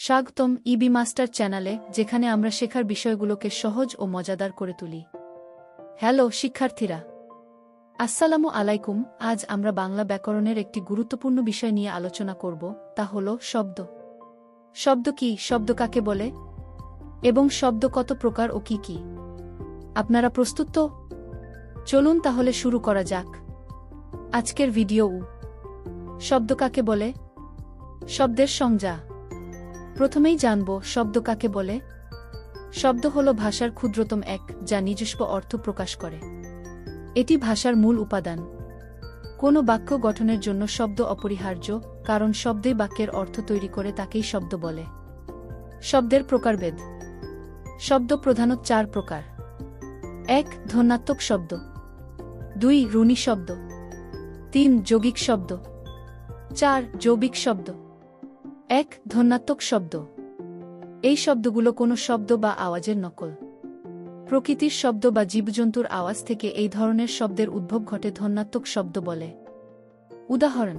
স্বাগতম ইবি মাস্টার চ্যানেলে, যেখানে আমরা শেখার বিষয়গুলোকে সহজ ও মজাদার করে তুলি। হ্যালো শিক্ষার্থীরা, আসসালামু আলাইকুম। আজ আমরা বাংলা ব্যাকরণের একটি গুরুত্বপূর্ণ বিষয় নিয়ে আলোচনা করব, তা হল শব্দ। শব্দ কি, শব্দ কাকে বলে, এবং শব্দ কত প্রকার ও কি কি? আপনারা প্রস্তুত তো? চলুন তাহলে শুরু করা যাক আজকের ভিডিও। শব্দ কাকে বলে, শব্দের সংজ্ঞা। প্রথমেই জানব শব্দ কাকে বলে। শব্দ হল ভাষার ক্ষুদ্রতম এক, যা নিজস্ব অর্থ প্রকাশ করে। এটি ভাষার মূল উপাদান। কোনো বাক্য গঠনের জন্য শব্দ অপরিহার্য, কারণ শব্দই বাক্যের অর্থ তৈরি করে, তাকেই শব্দ বলে। শব্দের প্রকারভেদ। শব্দ প্রধানত 4 প্রকার। 1. ধ্বন্যাত্মক শব্দ। 2. রুনি শব্দ। 3. যৌগিক শব্দ। 4. যৌবিক শব্দ। 1. ধ্বন্যাত্মক শব্দ। এই শব্দগুলো কোনো শব্দ বা আওয়াজের নকল। প্রকৃতির শব্দ বা জীবজন্তুর আওয়াজ থেকে এই ধরনের শব্দের উদ্ভব ঘটে ধ্বন্যাত্মক শব্দ বলে। উদাহরণ: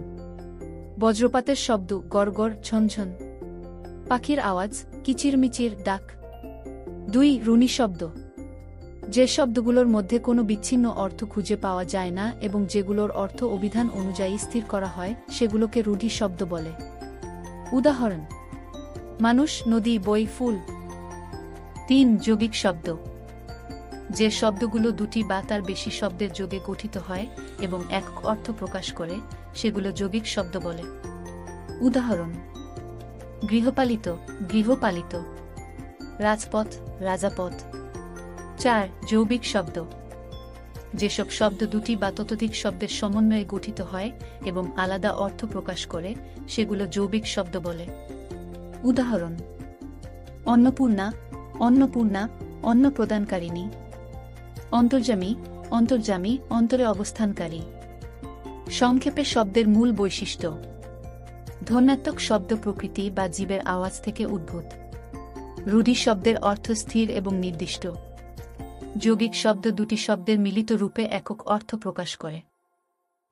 বজ্রপাতের শব্দ গড়গড়, ঝনঝন। পাখির আওয়াজ কিচিরমিচির, ডাক। 2. রুনি শব্দ। যে শব্দগুলোর মধ্যে কোনো বিচ্ছিন্ন অর্থ খুঁজে পাওয়া যায় না এবং যেগুলোর অর্থ অভিধান অনুযায়ী স্থির করা হয়, সেগুলোকে রূঢ়ি শব্দ বলে। উদাহরণ: মানুষ, নদী, বই, ফুল। 3. যৌগিক শব্দ। যে শব্দগুলো দুটি বা তার বেশি শব্দের যোগে গঠিত হয় এবং একক অর্থ প্রকাশ করে, সেগুলো যৌগিক শব্দ বলে। উদাহরণ: গৃহপালিত, গৃহপালিত। রাজপথ, রাজাপথ। 4. যৌবিক শব্দ। যেসব শব্দ দুটি বা ততোধিক শব্দের সমন্বয়ে গঠিত হয় এবং আলাদা অর্থ প্রকাশ করে, সেগুলো যৌবিক শব্দ বলে। উদাহরণ: অন্নপূর্ণা, অন্নপূর্ণা, অন্ন প্রদানকারিণী। অন্তর্যামী, অন্তর্যামী, অন্তরে অবস্থানকারী। সংক্ষেপে শব্দের মূল বৈশিষ্ট্য: ধ্বন্যাত্মক শব্দ প্রকৃতি বা জীবের আওয়াজ থেকে উদ্ভূত। রূঢ়ি শব্দের অর্থ স্থির এবং নির্দিষ্ট। যৌগিক শব্দ দুটি শব্দের মিলিত রূপে একক অর্থ প্রকাশ করে।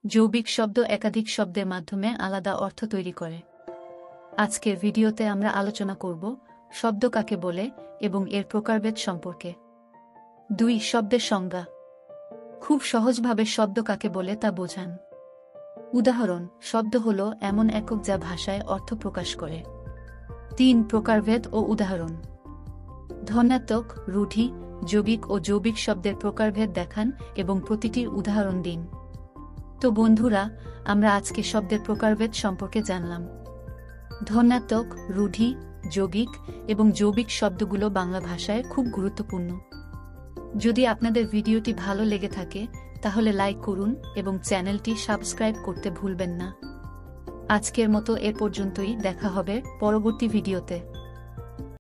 যৌবিক শব্দ একাধিক শব্দের মাধ্যমে আলাদা অর্থ তৈরি করে। আজকের ভিডিওতে আমরা আলোচনা করব শব্দ কাকে বলে এবং এর প্রকারভেদ সম্পর্কে। 2. শব্দের সংজ্ঞা। খুব সহজভাবে শব্দ কাকে বলে তা বোঝান। উদাহরণ: শব্দ হল এমন একক যা ভাষায় অর্থ প্রকাশ করে। 3. প্রকারভেদ ও উদাহরণ। ধ্বন্যাত্মক, রূঢ়ি, যৌগিক ও যৌবিক শব্দের প্রকারভেদ দেখান এবং প্রতিটির উদাহরণ দিন। তো বন্ধুরা, আমরা আজকে শব্দের প্রকারভেদ সম্পর্কে জানলাম। ধ্বন্যাত্মক, রূঢ়ি, যৌগিক এবং যৌবিক শব্দগুলো বাংলা ভাষায় খুব গুরুত্বপূর্ণ। যদি আপনাদের ভিডিওটি ভালো লেগে থাকে তাহলে লাইক করুন এবং চ্যানেলটি সাবস্ক্রাইব করতে ভুলবেন না। আজকের মতো এ পর্যন্তই, দেখা হবে পরবর্তী ভিডিওতে।